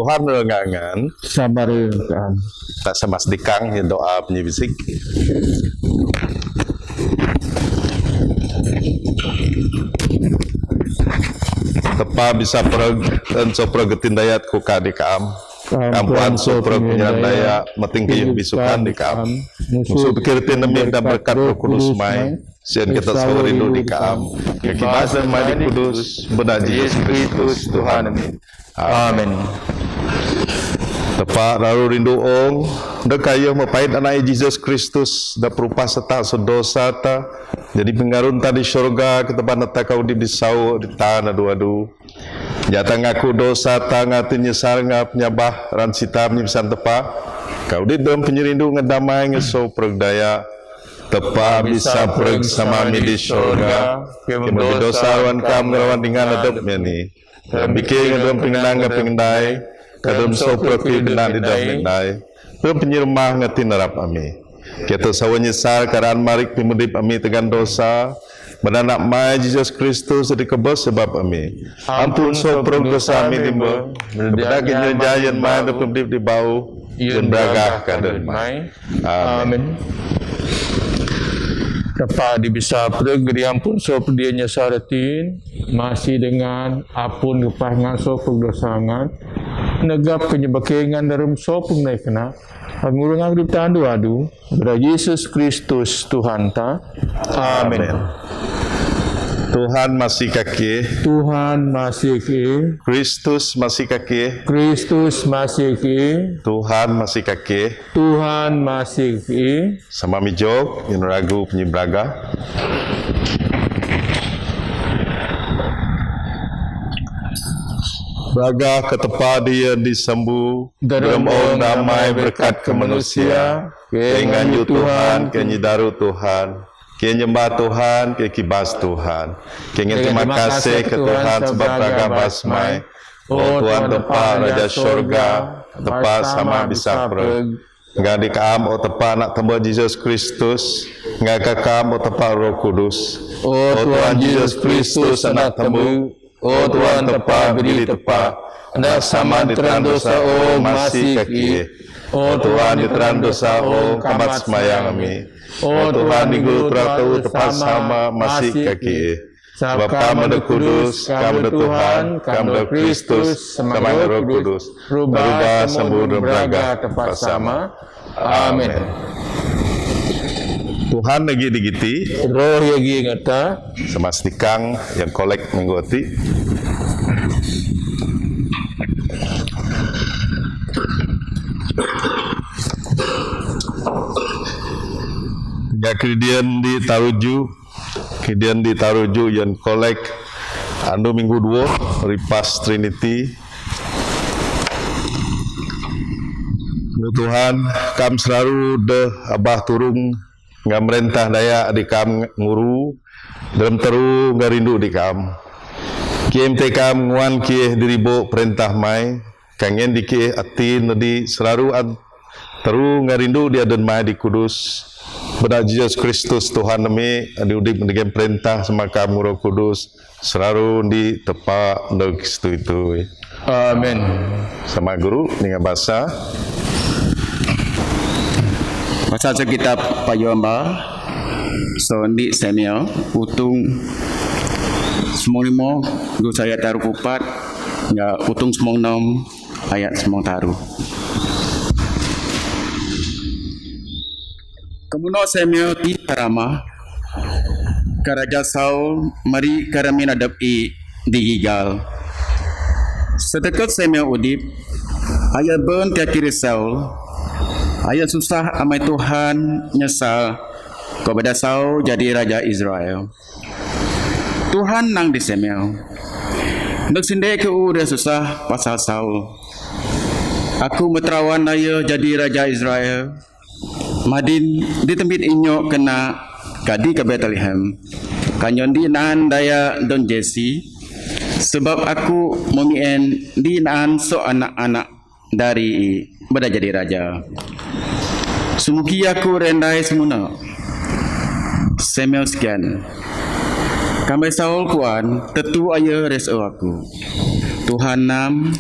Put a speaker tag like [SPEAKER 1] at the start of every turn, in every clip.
[SPEAKER 1] Tuhan rengangan
[SPEAKER 2] sabareukeun
[SPEAKER 1] tak samasdikang ya doa penyibisik. Tepa bisa pereg dan sopregetin dayat ku ka di kaam. Kampuan sopreg penyeran daya meting kiyeuh bisukan di kaam. Musuh pikirtin nemir dan berkat Roh Kudus mai. Sian kita sawerindu di kaam. Kekibasan mai di kudus benaji Yesus Kristus Tuhan. Amin. Tepat lalu rindu ong dekaya mapait anak Yesus Kristus da perupa serta sedosa ta jadi pengarun tadi syurga ketepan ta kau di bisau di tanah duadu Jatang aku dosa tanga tinyesar ngap nyabah ran sitam nyisan tepa. Kau di dalam penyerindu ngedamai ngeso pergdaya. Tepa bisa perg sama mi di syurga. Kemudi dosa wan kam ngerawan dengan adabnya ni. Bikin ngedam pengenang pengendai. Kadam so pergi benar di dalam pengendai. Dalam penyirmah ngatin narap ami. Kita sawa nyesal karaan marik pimudip ami tegan dosa. Menanak mai Jesus Kristus di kebos sebab ami. Ampun so perg dosa ami dimba. Berdagi nyajayan mai da pimudip di bau. Dan beragah kadang mai. Amin.
[SPEAKER 2] Tepat bisa pergi ampun so perdianya syaratin masih dengan apun kepahangan so perdosangan negap kenyebakengan dalam so pengnai kena ngurungan hidup tandu adu pada Yesus Kristus Tuhan ta. Amin.
[SPEAKER 1] Tuhan masih kaki.
[SPEAKER 2] Tuhan masih kaki.
[SPEAKER 1] Kristus masih kaki.
[SPEAKER 2] Kristus masih kaki.
[SPEAKER 1] Tuhan masih kaki.
[SPEAKER 2] Tuhan masih kaki.
[SPEAKER 1] Sama mijog yang ragu penyebraga. Braga ketepa dia disembuh. Dalam damai berkat ke manusia. Kenganju Tuhan, kenyidaru Tuhan. Kenyembah Tuhan, kekibas Tuhan. Kengen terima kasih ke Tuhan sebab raga basmai. Oh Tuhan tepa Raja Syurga, tepa sama bisa perg. Ngadi kaam o tepa nak tembak Jesus Kristus. Ngaka kaam o tepa Roh Kudus. Oh Tuhan Jesus Kristus anak temu. Oh Tuhan tepa beri tepa. Ndak sama diteran dosa o masih kaki. Oh Tuhan diteran dosa o kamat semayang kami. Oh Tuhan di guru teratau tepat sama masih kaki. Sebab kamu ada kudus, kamu ada Tuhan, kamu ada Kristus, sama Roh Kudus. Berubah sembuh dan beraga tepat sama. Amin. Tuhan lagi digiti.
[SPEAKER 2] Roh lagi ngata.
[SPEAKER 1] Semastikang yang kolek menggoti. Ya kemudian ditaruju yang kolek anu minggu 2 ripas Trinity. Tuhan kam selalu de abah turung ngamerentah daya di kam nguru dalam teru ngarindu di kam. KMT kam nguan kie diribo perintah mai kangen di kie ati nadi selalu teru ngarindu dia dan mai di kudus. Pada Jesus Kristus Tuhan kami diudik mendengar perintah sama kamu Roh Kudus selalu di tepa untuk itu.
[SPEAKER 2] Amin.
[SPEAKER 1] Sama guru dengan bahasa.
[SPEAKER 3] Bahasa kitab Payamba Sondi Samuel utung semong limo guru saya taruh 4 ya utung semong 6 ayat semong taruh. Kemuno Samuel di Rama, Karaja Saul mari karamin adab di Gigal. Sedekat Samuel udip, ayat ben kiri Saul, ayat susah amai Tuhan nyesal kepada Saul jadi raja Israel. Tuhan nang di Samuel, nak sindai ke udah susah pasal Saul. Aku meterawan ayah jadi raja Israel. Madin di tempat inyo kena kadi ke Bethlehem. Kanyon di naan daya Don Jesse. Sebab aku memien di naan so anak-anak dari beda jadi raja. Sumuki aku rendai semuna. Samuel sekian. Kambai Saul kuan tetu ayah reso aku. Tuhan nam.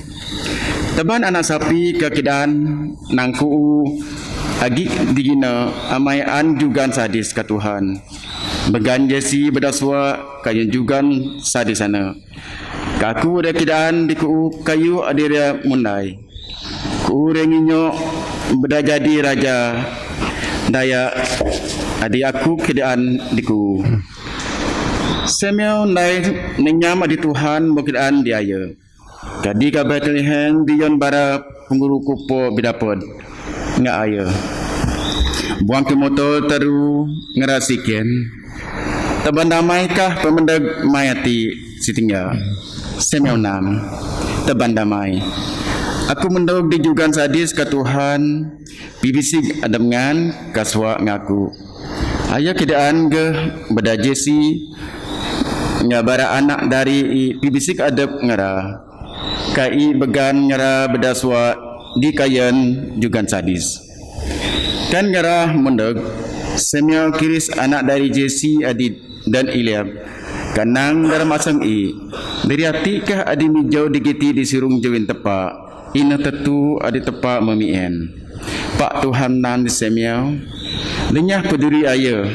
[SPEAKER 3] Teban anak sapi kekidan nangku agi digina amai anjugan sadis ke Tuhan. Began Jesi berdaswa kayu jugan sadis sana. Kaku ada kidaan di ku kayu adira mundai. Ku renginyo beda jadi raja daya adi aku kidaan di ku. Samuel nai nenyam di Tuhan bukidaan di aya. Kadi ka Bethlehem diyon bara pengguru kupo bidapod. Nga aya. Buang ke motor teru ngerasikin. Taban damai kah pemendag mayati sitingga semeu nam teban damai. Aku mendog di jugan sadis ke Tuhan bibisig adamngan kaswa ngaku. Ayah kedaan ge beda Jesi ngabara anak dari bibisig adab ngara. Kai began ngara bedaswa di kayan jugan sadis. Kan ngara mendog semeu kiris anak dari Jesi Adit dan Eliab kanang dalam asam dari hati kah adi mijau digiti disirung jawin tepa ina tetu adi tepa memien Pak Tuhan nan di semeu lenyah peduri aye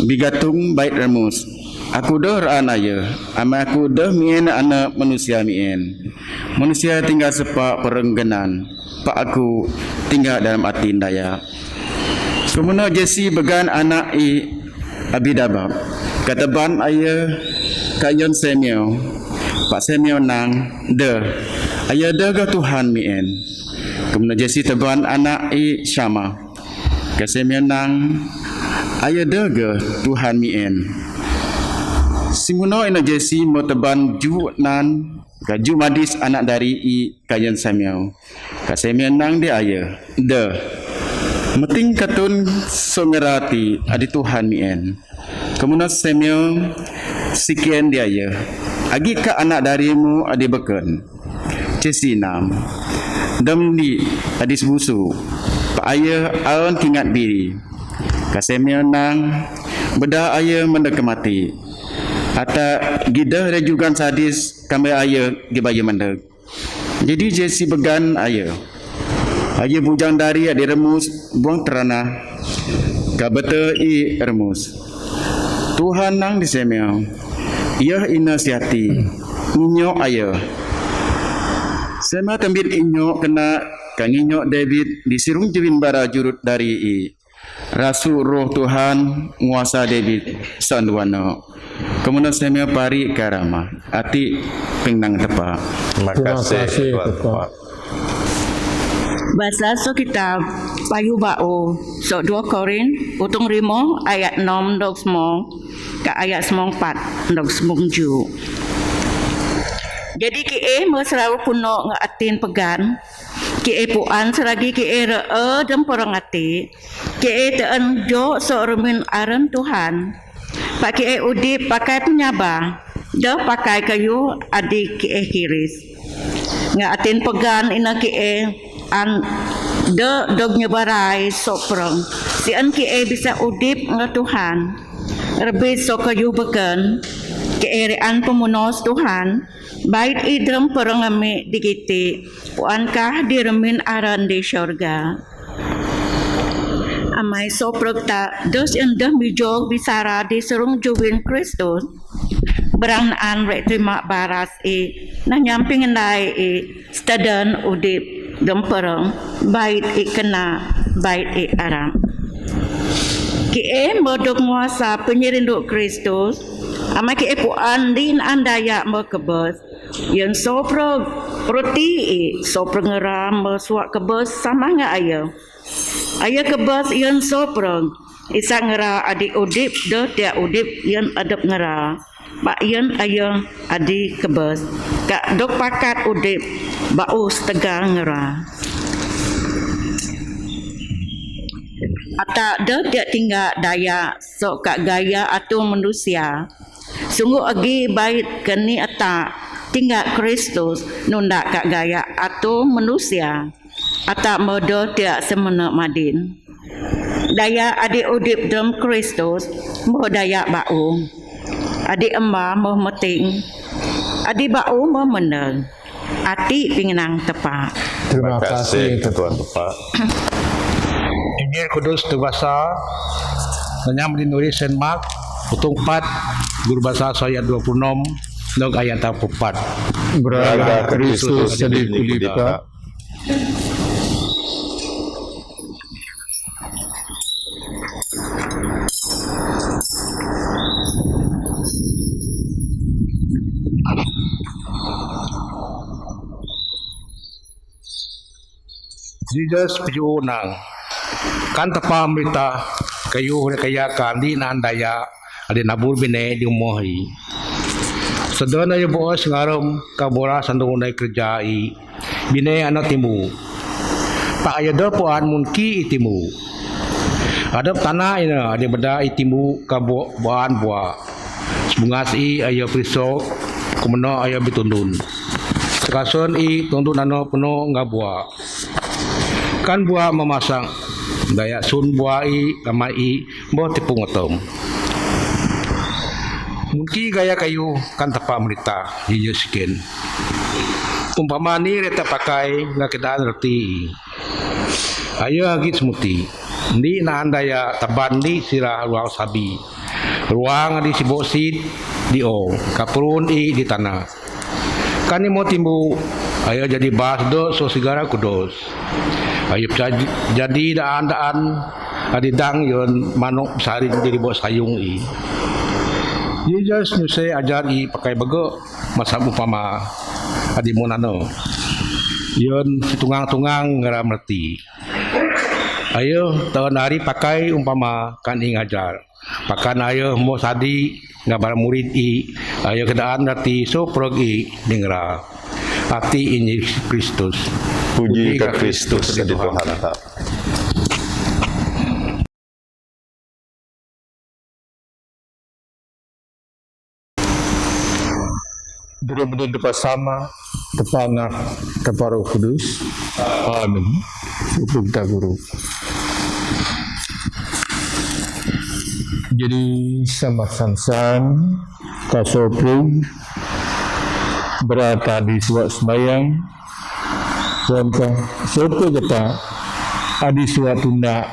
[SPEAKER 3] bigatung bait remus aku dah ran aye ama aku dah mien anak manusia manusia tinggal sepak perengganan Pak aku tinggal dalam hati daya. Kemudian Jesi began anak Abidabab. Kataban ayah kayon semeu. Pak semeu nang ayah ga Tuhan mien. Kemudian Jesi teban anak Syama. Ka semeu nang ayah ga Tuhan mien. Simuno ina Jesi mo teban ju nan ka ju madis anak dari kayon semeu. Ka semeu nang dia ayah meting katun songerati adi Tuhan mien. Kemudian semeu sekian dia ya. Agi ka anak darimu adi beken. Jesi nam. Demdi adi sebusu. Pak ayah awan kingat biri. Ka semeu nang beda ayah mendek mati. Ata gidah rejugan sadis kami ayah dibaya mendek. Jadi Jesi began ayah. Ayah bujang dari adi remus buang terana ka bete remus. Tuhan nang di semeu. Ia ina siati. Inyo ayah. Sema tembit inyo kena kanginyo David disirung jewin bara jurut dari Rasul roh Tuhan nguasa David sanduano. Kemudian semeu pari karama. Ati pengnang tepa.
[SPEAKER 1] Terima kasih Tuhan Pak.
[SPEAKER 4] Bahasa so kitab payu bao so 2 Korin utung rimo ayat 6 dog semong ke ayat semong 4 dog semong ju. Jadi ki mesrau puno ngaatin pegan ki puan seragi ki ree dem porong ati ki teen jo so remin aran Tuhan pak ki udip pakai penyaba dah pakai kayu adik ki kiris ngaatin pegan ina ki an dog nyebarai soprong si an ki bisa udip nga Tuhan rebit so kayu beken ki an pemunos Tuhan bait idrem perangami digiti puankah diremin aran di syurga amai soprog ta dos endah mijog bisara di serung juwin Kristus berangan rek terima baras nah nyamping ndai stadan udip gemperong bait kena bait aram ki modok nguasa penyerinduk Kristus ama ki puan din andaya mekebes yang sopro roti sopro ngeram suak kebes sama nga ayah kebes yang sopro isa ngera adik udip de dia udip yang adep ngera pak yang ayah adik kebes kak dok pakat udip baus tegang ngera ata de dia tinggal daya sok kak gaya atau manusia sungguh agi bait keni ata tinggal Kristus nunda kak gaya atau manusia ata modo dia semena madin daya adik udip dalam Kristus mo daya bau adik emma mo meting adik bau mo meneng ati pingenang tepat.
[SPEAKER 2] Terima kasih
[SPEAKER 1] Tuhan Pak.
[SPEAKER 5] Injil Kudus Tebasa Nanyam dinuri Saint Mark Utung 4 Guru Bahasa ayat 26 Log ayat 4
[SPEAKER 2] Beraga Kristus sedih kudipa
[SPEAKER 5] Jesus piunang kan tepa amrita kayu kaya kan di nandaya adi nabur bine di umohi Sedon ayo boos ngarom kabora sandung unay kerjai. Binay anak timu. Pak ayo do puan munki itimu. Adap tanah ina ada beda itimu kabuan buah. Sebungas i ayo prisok kumeno ayo bitundun. Sekasun i tundun ano penuh ngabua. Kan buah memasang daya sun buah i kamai i boh tipung otom. Mungkin gaya kayu kan tepak merita jijuskin. Umpama ni reta pakai nggak kita ngerti. Ayo lagi semuti. Di na andaya taban di sirah ruang sabi. Ruang di sibosit di o. Kapurun i di tanah. Kan mau timbu. Ayo jadi bahas dos so sigara kudos. Ayo jadi daan adidang yon manuk sari jadi bos sayung i. Yesus nyusai ajar i pakai bego masa upama adi monano. Yon tungang-tungang ngera merti. Ayo tahun hari pakai umpama kan ing ajar. Pakan ayo mau sadi ngabar murid i. Ayo kedaan ngerti so prog i dengra. Hati ini Kristus.
[SPEAKER 1] Puji ke Kristus di Tuhan kita.
[SPEAKER 2] Benar-benar bersama tepana kepada Roh Kudus. Amin. Syukur kita guru. Jadi sama sansan kasopring berada di suat sembayang. Contoh sopo kita adi suat tunda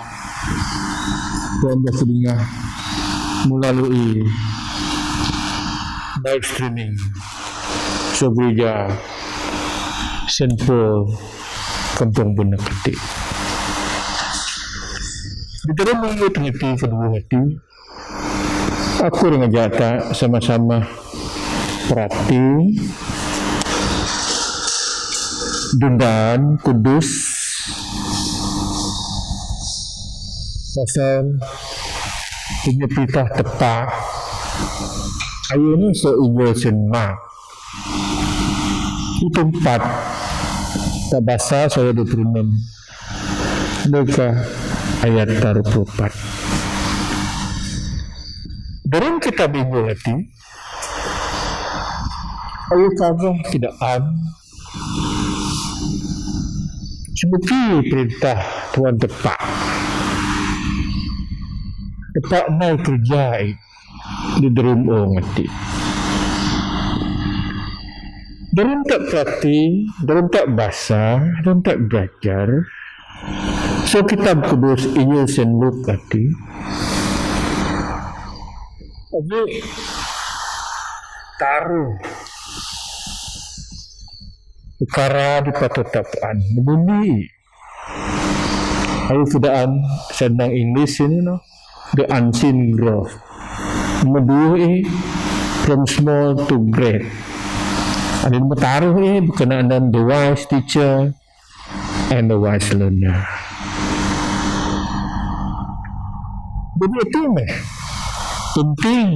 [SPEAKER 2] dan bersedingah melalui live streaming. Gereja Saint Paul Kampung Benak Ketik. Di dalam mengerti kedua hati, aku dengan jata sama-sama perhati dundaan kudus pasal punya pitah tepat ayo ni seingat senmak di tempat Tabasa saya 26 Luka ayat 24. Dalam kitab Ibu hati ayat kagah tidak seperti perintah Tuhan tepat naik kerja di dalam orang hati. Dalam tak praktik, dalam tak bahasa, dalam tak belajar. So kitab kudus ini senluk hati. Jadi taruh perkara di patutapaan bumi. Ayo kedaan senang English ini no, the unseen growth. Medui from small to great. Ada yang bertaruh berkenaan dengan the wise teacher and the wise learner. Jadi itu penting.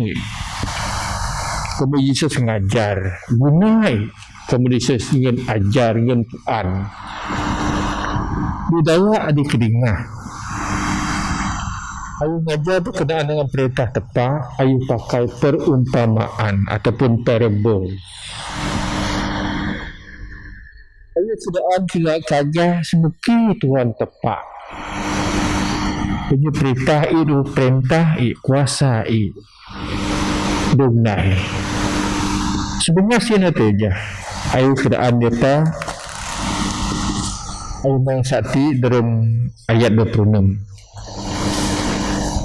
[SPEAKER 2] Kamu Yesus mengajar, gunai. Kamu Yesus ingin ajar, ingin Tuhan. Budaya adik kedingah. Ayo mengajar berkenaan dengan perintah tepat. Ayo pakai perumpamaan ataupun parable. Ayo sedaan tidak kagah semuki Tuhan tepat. Punya perintah kuasa dunai. Sebenarnya sini saja. Ayo sedaan kita ayo mengsati dalam ayat 26.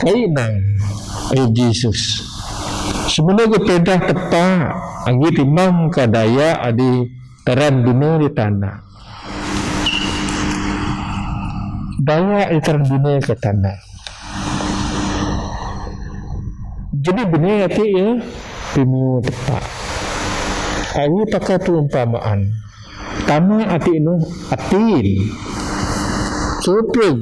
[SPEAKER 2] Kainang ayo Yesus. Sebenarnya perintah tepat. Anggi timang kadaya adi teran dunia di tanah. Daya teran dunia ke tanah. Jadi benar hati ya, pimu tepat. Ayo pakai perumpamaan. Tama hati ini atin. Sopeng.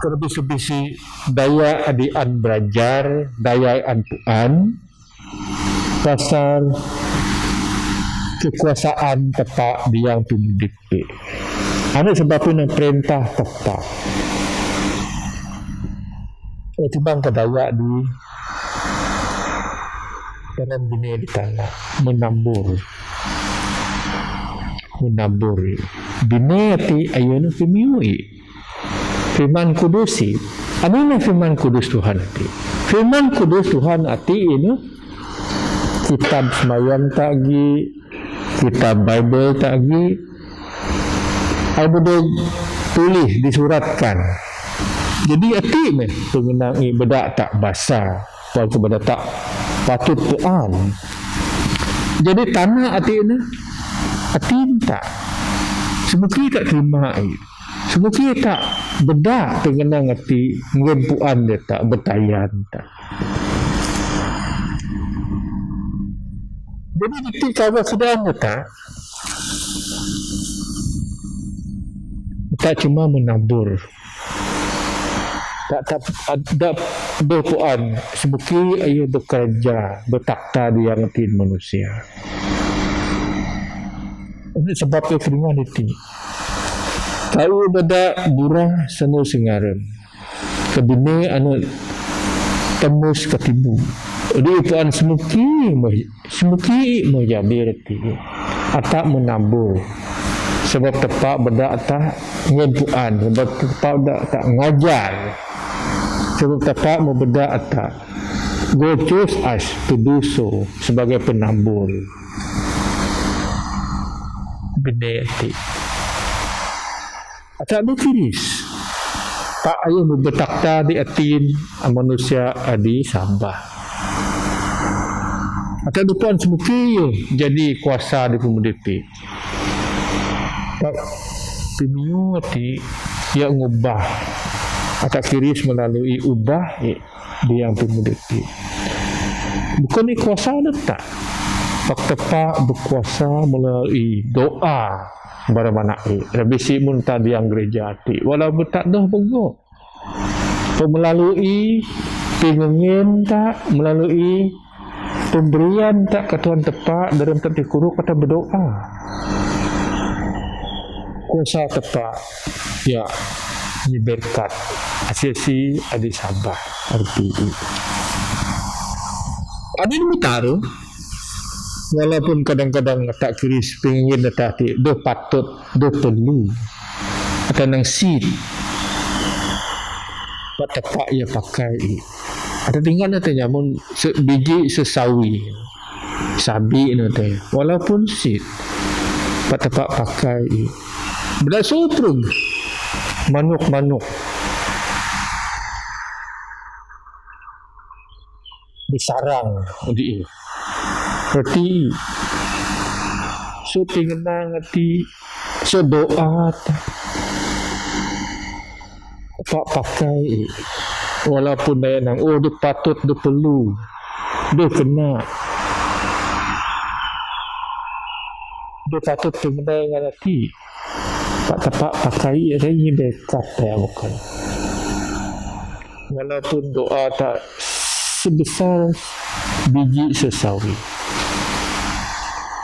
[SPEAKER 2] Terbisi-bisi daya adian belajar, daya an Tuhan. pasal kekuasaan tepat yang pimudip. Ada sebabnya perintah tepat. Timbang kedaya di dalam dunia di tanah menambur. Bina ti ayun pemiui. Firman kudusi. Ano na firman kudus Tuhan ati? Firman kudus Tuhan ati ini kitab semayam tagi, kitab Bible tagi, ay bodog tulis disuratkan. Jadi ati meh pengenangi bedak tak basa, walaupun bedak tak patut tuan. Jadi tanah ati ini ati tak semuki tak terima semuki tak bedak pengenang ati ngempuan dia tak betayan tak. Jadi itu kalau sedang tak cuma menabur, tak ada berpuan semuki ayo bekerja bertakta di yang tin manusia. Ini sebabnya firman itu. Tahu beda burah senu singaran. Kebini anu tembus ketibu. Di puan semuki mau jadi reti. Atak menambur. Sebab tepat beda atak ngepuan. Sebab tepat beda atak ngajar. Sebab tepat mau beda atak gocus as tuduso sebagai penambur. Beneti. Atak berkiris. Tak ayah berbetakta di atin manusia adi sambah. Atak dupuan semuki jadi kuasa di pemudipi. Tak pemiu ati ia ngubah. Atak kiris melalui ubah di yang pemudipi. Bukan ni kuasa ada tak? Tepat berkuasa melalui doa baramana rabisi muntah yang gereja hati walaupun tak dah pegok melalui pingin tak melalui pemberian tak ke Tuhan tepat dalam tadi kuruk kata berdoa kuasa tepat ya ini berkat asisi adik sabar arti ada yang taruh walaupun kadang-kadang tak kiris pengin tadi do patut do perlu atau nang seed patak ia pakai ada tinggal nanti namun biji sesawi sabi nanti walaupun seed patak pakai benda sotrug manuk disarang di berarti so tinggal ngati so doa tak pakai walaupun dia nang dia patut dia perlu dia kena dia patut tinggal ngati tak tepat pakai ini dekat ya bukan walaupun doa tak sebesar biji sesawi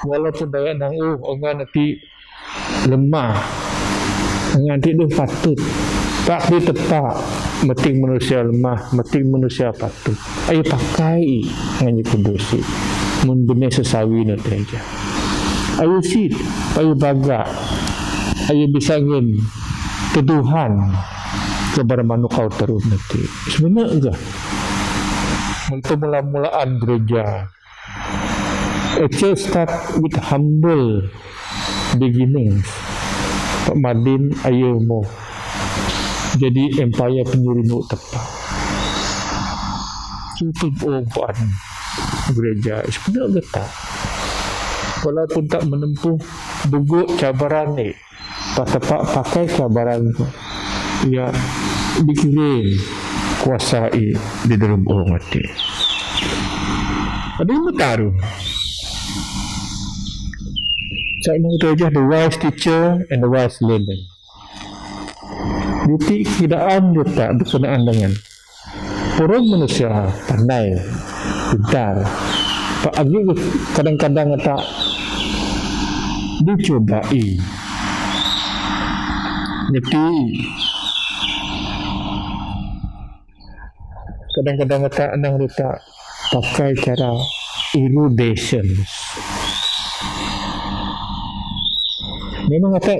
[SPEAKER 2] walaupun dia nang orang nanti lemah nanti dia patut tak dia tepat meting manusia lemah meting manusia patut ayo pakai nganyi kudusi mun benih sesawi nanti aja ayo sit ayo bagak ayo bisa ngin tuduhan kepada manu kau terus nanti sebenarnya enggak untuk mula-mulaan gereja it should start with humble beginnings. Pak Madin ayo mo jadi empire penyuruh tepat cukup orang gereja sebenarnya tak walaupun tak menempuh buguk cabaran ni tepat pakai cabaran ya dikirim kuasai di dalam orang hati ada yang bertaruh saya mengatakan aja the wise teacher and the wise learner. Jadi kidaan dia tak berkenaan dengan orang manusia pandai, pintar, Pak Agi kadang-kadang tak dicobai. Jadi kadang-kadang tak nang tak pakai cara irrigation. Memang kata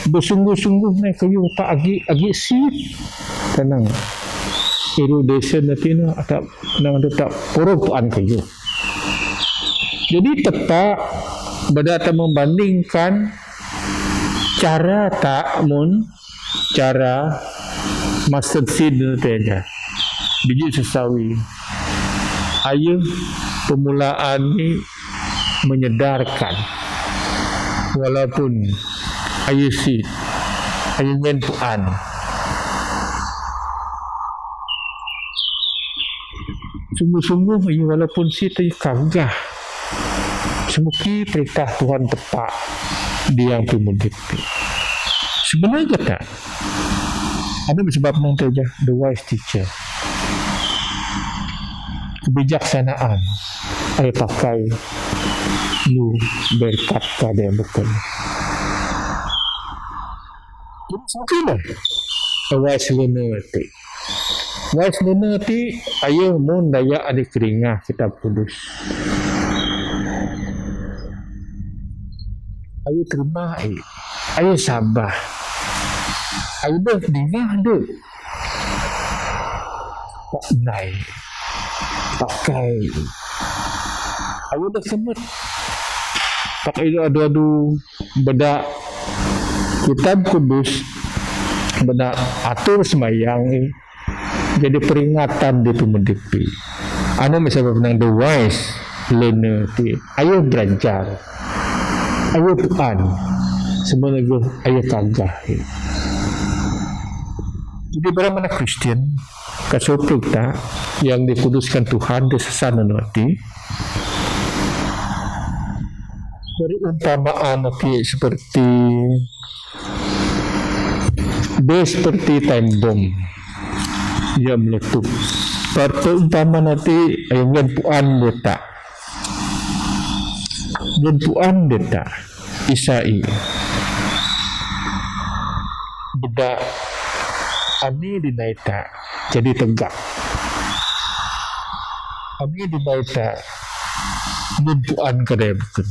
[SPEAKER 2] bersungguh-sungguh naik kayu Pak Agi sip tenang. Irrigation nanti na atau nang tak perubahan kayu. Jadi tetap berdata membandingkan cara tak cara mustard seed nanti aja. Biji sesawi. Ayo permulaan ni menyedarkan walaupun ayo seed ayo menpuan sungguh-sungguh ayo walaupun seed ayo kagah semuki perintah Tuhan tepat dia yang pemudip sebenarnya tak ada sebab nanti aja the wise teacher kebijaksanaan ayo pakai lu berkat kada yang betul. Jadi mungkin wise learner ti. Wise learner ti ayo mun daya ada keringah kita kudus. Ayo terima ayo sabar. Ayo dah dengar dah. Tak naik. Pakai. Ayo dah semut. Pakai adu-adu beda kitab kudus beda atur semayang jadi peringatan di pemudipi. Anu misalnya benang the wise learner ti ayo belajar ayo tuan sebenarnya ayo kagah. Jadi bagaimana Kristen kasopuk tak yang dikuduskan Tuhan di sesana nanti perumpamaan nanti seperti time bomb yang meletup. Perumpamaan nanti yang puan letak, puan letak Isai. Beda ani dinaita jadi tegak. Ani dinaita puan kadang bukan.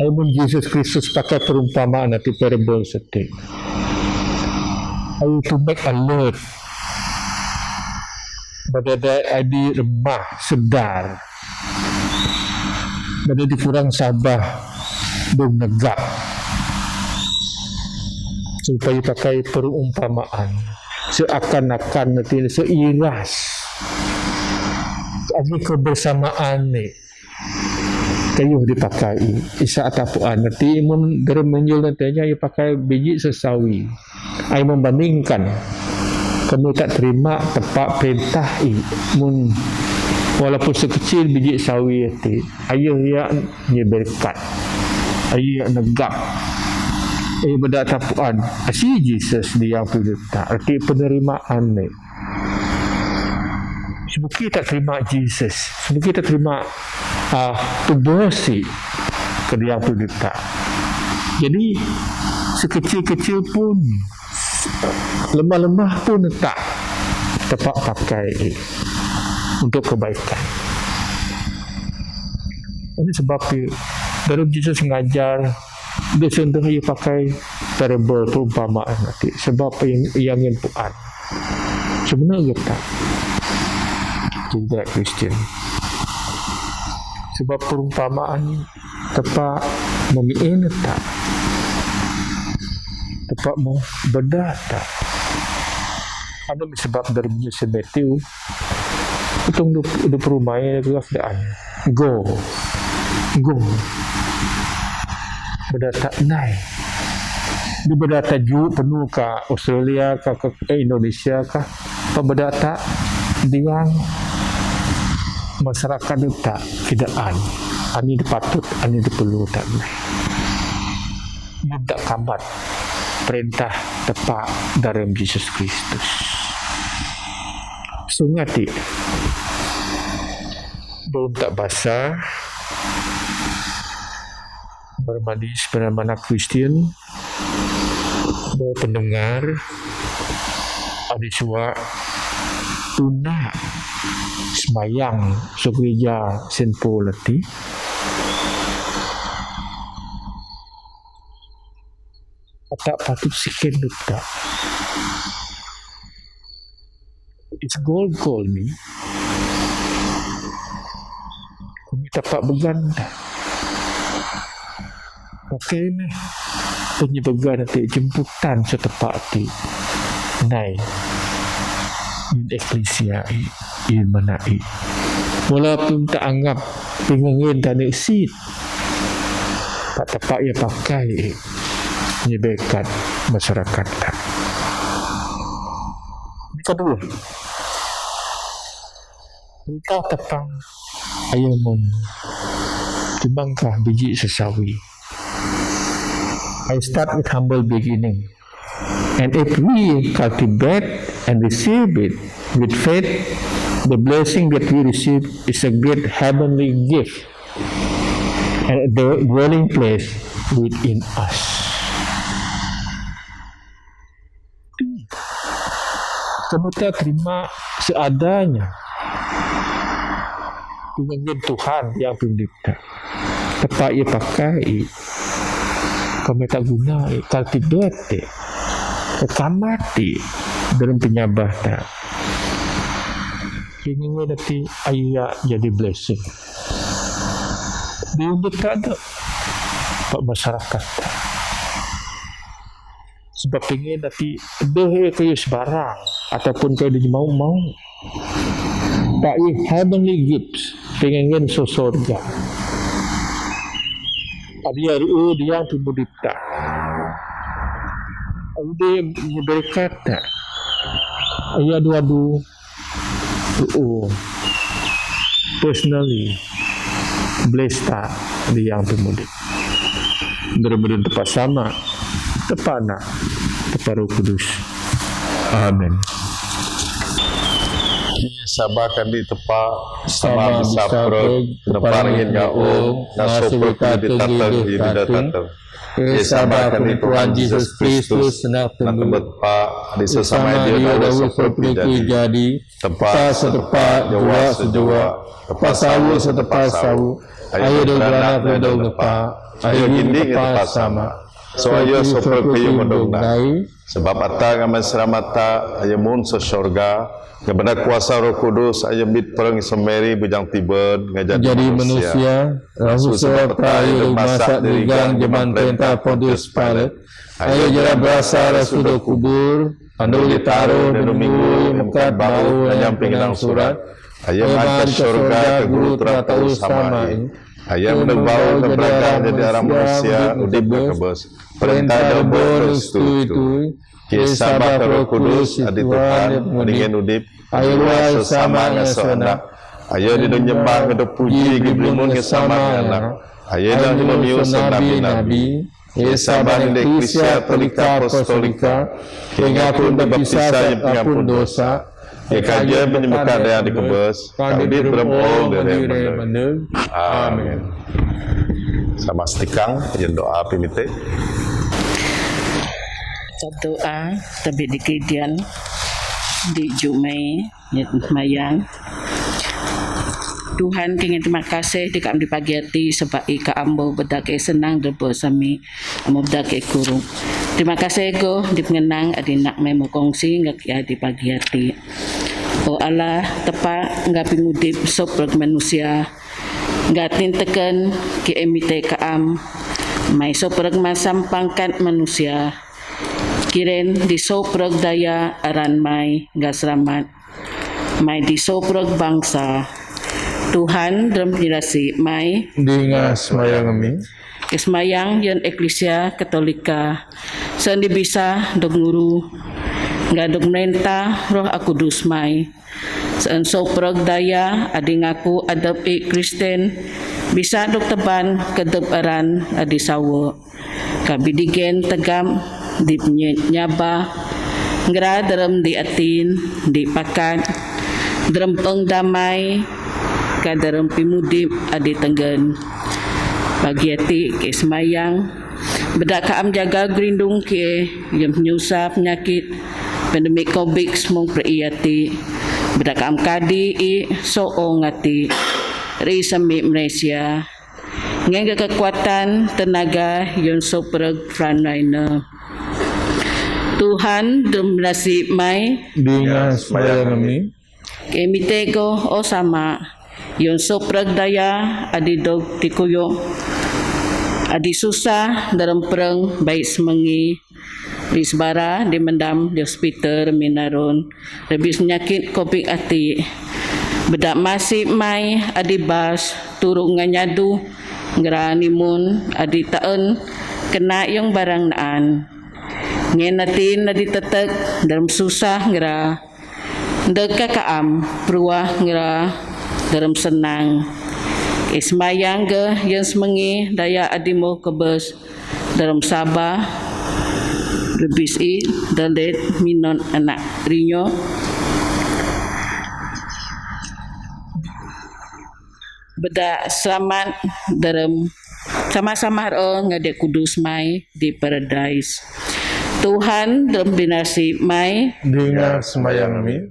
[SPEAKER 2] Amun Yesus Kristus pakai perumpamaan nanti parable setik. Ayo to make alert. Badada adi remah sedar. Badada kurang sabar dong negak. Supaya pakai perumpamaan seakan-akan nanti seiras. Ini kebersamaan ni. Kayu dipakai isa atapuan nanti mun dari menjual nanti aja ia pakai biji sesawi ai membandingkan kamu tak terima tepat perintah mun walaupun sekecil biji sawi itu ayo ia berkat ayo negak beda tapuan si Jesus dia yang perintah arti penerimaan ni sebab kita terima Jesus sebab kita terima tubuh-si ke dia perintah. Jadi sekecil-kecil pun lemah-lemah pun tak tepat pakai untuk kebaikan. Ini sebab dalam Jesus mengajar dia sendiri pakai parable perumpamaan nanti sebab yang puan sebenarnya tak tidak Kristen. Sebab perumpamaan tepat memiin tak tepat mau beda tak ada sebab dari Yesus Matthew hitung du perumai keadaan go beda tak naik di beda tajuk penuh ke Australia ke Indonesia ke beda tak dia masyarakat itu tak tidaan ini dipatut ini diperlu tak ini tak kamat perintah tepat dari Yesus Kristus sungati Sebelum tak basah, bermadis beramana Kristian, pendengar, adiswa, tuna, semayang, gereja Saint Paul lati. Tak patut sikin duta. It's gold call ni. Kami tapak berganda. Okey ni. Penyebagan nanti jemputan setepak ti. Nai. In eklesia in manai. Walaupun tak anggap pengingin dan exit. Tak tapak ia pakai menyebarkan masyarakat. Kedua, entah tepang ayamun timbangkah biji sesawi. I start with humble beginning, and if we cultivate and receive it with faith, the blessing that we receive is a great heavenly gift and the dwelling place within us. Kita terima seadanya dengan Tuhan yang pencipta. Tepat ia pakai, kami tak guna, cultivate, kamati dalam penyabah tak. Ingin nanti ayah jadi blessing. Dia tak ada pak masyarakat. Sebab ingin nanti deh kayu sebarang ataupun kayu dia mau tak heavenly gifts pengen so surga dia yang pencipta dia berkata ayat 22 personally blessed dia yang pencipta benar-benar tepat sama tepat nak tepat Roh Kudus. Amin.
[SPEAKER 1] Sabarkan di tepat sama bisa perut neparingin gaung nasopuk di tatar di datar. Sabarkan di Tuhan Yesus Kristus nak tembet pak di sesama dia dalam seperti jadi tepat setepat jua sejua tepat sawu setepat sawu ayo berana berdong tepat ayo ginding tepat sama. So ayo sopel kayu mendongnai sebab ata ngaman seramata ayo mun sa syurga kepada kuasa Roh Kudus ayo bit perang semeri bujang tibet ngajadi manusia rasul sebab ayo masak dirigang zaman perintah Pontius Pilate ayo jera berasa rasul do kubur andu ditaruh di minggu mukat bau nyamping nang surat ayo mangkat syurga ke guru terata usama ayam berbau keberagam jadi orang manusia udip kebes perintah dobor restu itu kisah Roh Kudus adi Tuhan mendingin udip ayo sesama ngasona ayo di nyembah ngedok puji giblimun kesama anak ayo dan memius nabi-nabi kisah bani eklesia tolika apostolika hingga pun berpisah pengampun dosa Ikaja menyembuhkan daya di kebes, kami berempol dari benar. Amin. Sama stikang, yang doa pimite.
[SPEAKER 4] Doa, tapi di kedian, di Jumai, mayang. Tuhan kengin terima kasih di kami pagi hati sebab ika ambo bedake senang debo sami ambo bedake kurung. Terima kasih ko di pengenang adi nak memo kongsi ngak di pagi hati. O Allah tepat ngapi ngudip soprog manusia ngatin teken ki emite kaam mai soprog masam pangkat manusia kiren di soprog daya aran mai ngasramat mai di soprog bangsa Tuhan dalam penjelasan mai
[SPEAKER 2] Dingas mayang kami
[SPEAKER 4] Kesmayang yan Eklesia Katolika saan di bisa doguru ngadog merenta Roh Kudus mai saan soprog daya adi ngaku adab Kristen bisa dog teban kedebaran adi sawo kabidigen tegam di nyaba ngra dalam di atin di pakat dalam pengdamai
[SPEAKER 6] kadaram pimudip adi tenggen bagi hati ke semayang bedak kaam jaga gerindung ke yang penyusah penyakit pandemik COVID semua periyati bedak kaam kadi soong ati ri sami Malaysia ngengga kekuatan tenaga yang sopreg frontline Tuhan demnasib mai
[SPEAKER 2] Dengan semayang kami
[SPEAKER 6] kami tego o sama yung soprag daya adi dog tikuyo adi susah dalam perang baik semengi di sebara di mendam di hospital minaron lebih penyakit COVID ati bedak masih mai adi bas turun nganyadu ngeranimun adi taen kena yung barang naan ngenatin adi tetek dalam susah ngera Deka kaam peruah ngira dalam senang ismayang ke yang semengi daya adimo kebes dalam sabah lebih dalet minon anak rinyo beda selamat dalam sama-sama ngade kudus mai di paradise Tuhan dalam dinasib mai
[SPEAKER 2] Dengan semayang kami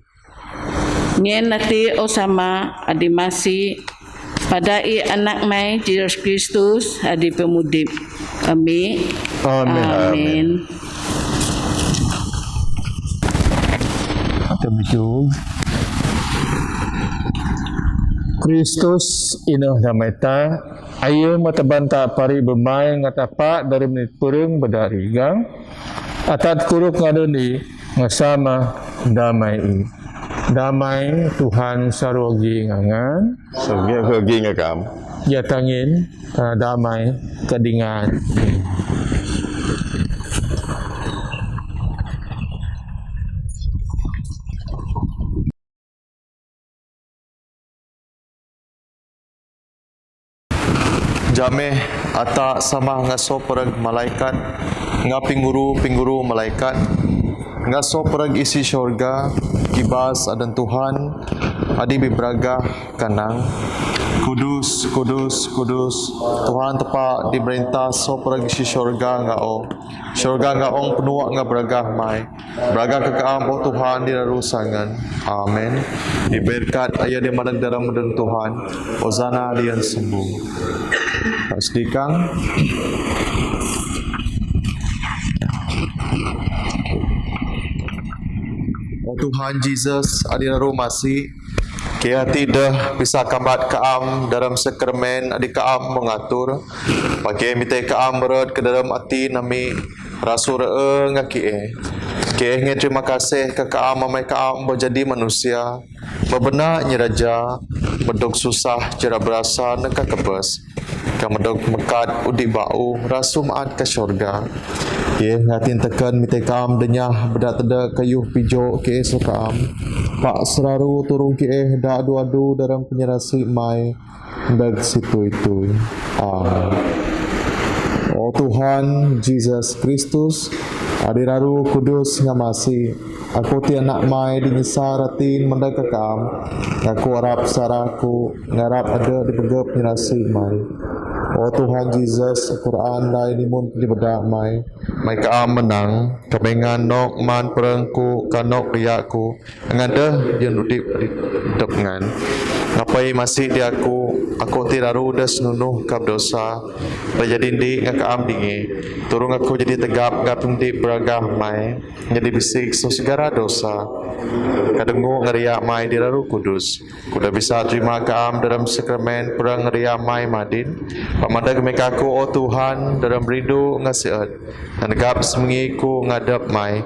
[SPEAKER 6] Ngen nati o sama adi masih padai anak mai Jesus Kristus adi pemudip kami.
[SPEAKER 2] Amin.
[SPEAKER 6] Amin.
[SPEAKER 2] Kami juga Kristus ino nameta ayo matabanta pari bemai ngatapa dari menit purung bedarigang atat kuruk ngadoni ngasama damai Tuhan sarogi ngangan
[SPEAKER 1] Sungguh pergi ngakam.
[SPEAKER 2] ya tangin damai kedingan
[SPEAKER 1] Jameh ata sama ngaso perag malaikat nga pingguru malaikat ngaso perag isi syurga kibas adan Tuhan adi bibraga kanang kudus Tuhan tepa diberintah so perag isi syurga nga ong penuak nga bragah mai braga kekaam o Tuhan dirarusangan amin diberkat aya di madagdaram dan Tuhan ozana dian sembuh Pastikang O Tuhan Jesus adiraru masih kaya tidak bisa kambat kaam dalam sakramen adi kaam mengatur pakai mitai kaam berat ke dalam hati nami rasul ngaki kaya terima kasih ke kaam mamai kaam menjadi manusia bebenak nyeraja bedok susah cara berasa neka kebes kamedok mekat udi bau rasu maat ke syurga ye ngatin tekan mitai kaam denyah bedak teda kayuh pijo ke sekaam pak seraru turung ke dak adu-adu dalam penyerasi mai dag situ itu amin. O Tuhan Jesus Kristus adiraru kudus ngamasi aku ti anak mai dinyesaratin mendakakam aku harap saraku ngarap ada di begep nyerasi mai O Tuhan Jesus Quran dai nimun di bedak mai kaam menang kebengan nok man perengku kanok riakku ngada yen udip depengan ngapai masih di aku tiraru das nunuh kap dosa jadi di ngakaam dingi turung aku jadi tegap gapung di beragah mai jadi bisik so segala dosa kadengu ngeriak mai diraru kudus kuda bisa terima kaam dalam sakramen perang ngeriak mai madin pamandag mekaku o Tuhan dalam rindu ngasiat dan gap semengiku ngadap mai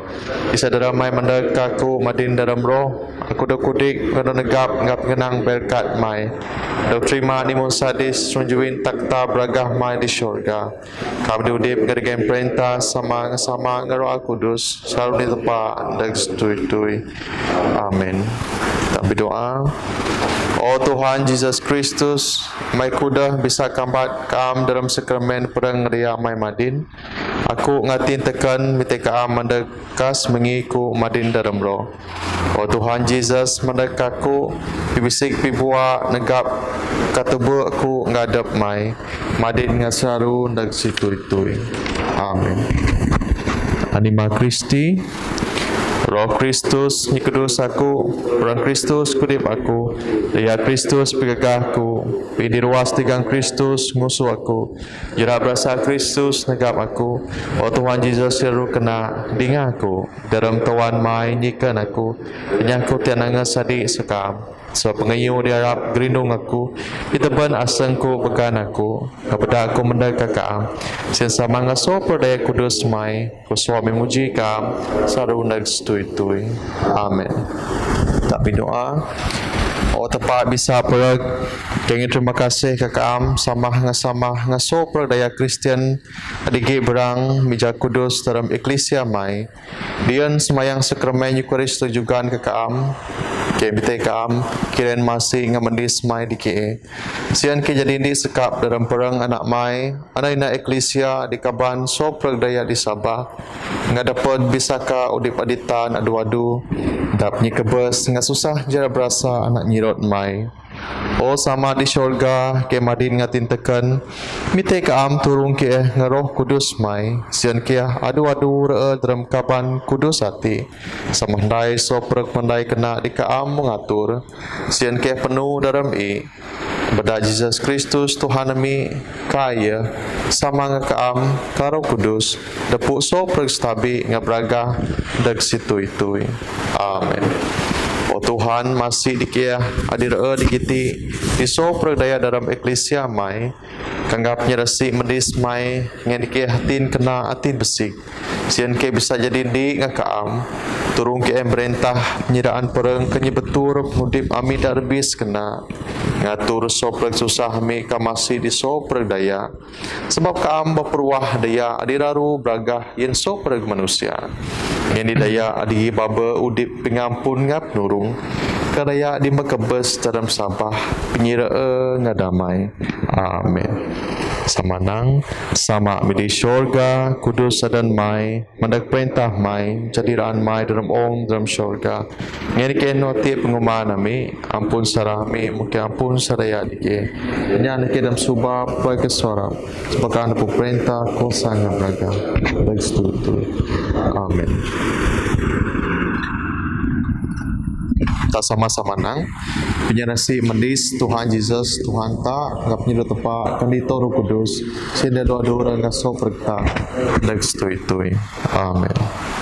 [SPEAKER 1] isa dalam mai mandag kaku madin dalam roh aku dah kudik kena negap ngap ngenang berkat mai dah terima nimun sadis sunjuin takta beragah mai di syurga kami diudip ngeragain perintah sama ngaroh kudus selalu di tempat dan setui-tui amin tak berdoa O Tuhan Yesus Kristus, mai kuda bisa kambat kaam dalam sakramen perang ria mai madin. Aku ngatin tekan mite kaam mendekas mengiku madin dalam roh. O Tuhan Yesus mendekaku bibisik bibua negap katubu aku ngadap mai madin ngasaru ndag situitui. Amin. Anima Christi, Roh Kristus nyikudus aku, Roh Kristus kudip aku, Daya Kristus pegagahku, Pidiruas tigang Kristus ngusu aku, Jera berasa Kristus negap aku, O Tuhan Yesus seru kena dingaku, dalam tawan mai nyikan aku, penyangkut tiananga sadi sekam, so pengayu diharap gerindung aku, diteban asengku bekan aku, kepada aku mendeka kaam, sensama ngaso perdaya kudus mai, kuswami muji kaam, saru nag stui-tui. Amin. Tapi doa, o tepat bisa perag, kengin terima kasih kakaam, sama ngaso perdaya Kristian, adigi berang, mija kudus dalam eklesia mai, dian semayang sakramen Eucharistus juga kakaam, ke bitai kaam kiren masih ngamendis mai di ke sian ke jadi di sekap dalam perang anak mai anak ina eklesia di kaban so daya di Sabah ngadapod bisaka udip aditan adu-adu dapnyi kebes ngasusah jara berasa anak nyirot mai. O sama di syurga ke madin ngatin tekan mite kaam turung ke ngaroh kudus mai sian ke adu-adu re dalam kaban kudus hati samandai soprek mandai kena di kaam mengatur sian ke penuh dalam beda Jesus Kristus Tuhan kami kaya sama ngakaam karo kudus depuk soprek stabi ngabraga dag situ-itui. Amin. O Tuhan masih dikia adir dikiti diso perdaya dalam eklesia mai kanggapnya resi medis mai ngan dikia hatin kena atin besik sian ke bisa jadi di ngakaam turung ke merintah penyiraan perang kenyi betur mudip ami darbis kena ngatur soprek susah mi kamasi di soprek daya sebab kaam berperuah daya adiraru bragah yen soprek manusia yang didaya adi baba udip pengampun ngap nurung kadaya di mekebes dalam Sabah penyira ngadamai. Amin. Samanang sama midi syurga kudus dan mai mendak perintah mai jadiran mai dalam dalam syurga ngeni ke noti pengumaan ami ampun sarami mungkin ampun saraya dike nyan ke dalam subab baik kesorap sebagai anak perintah ko sangat braga baik setuju. Amin. Tak sama-sama nang penyerasi mendis Tuhan Yesus Tuhan tak ngap nyido tepa kandito Roh Kudus sida doa-doa ngaso perta dag stui-tui. Amin.
[SPEAKER 7] Amen.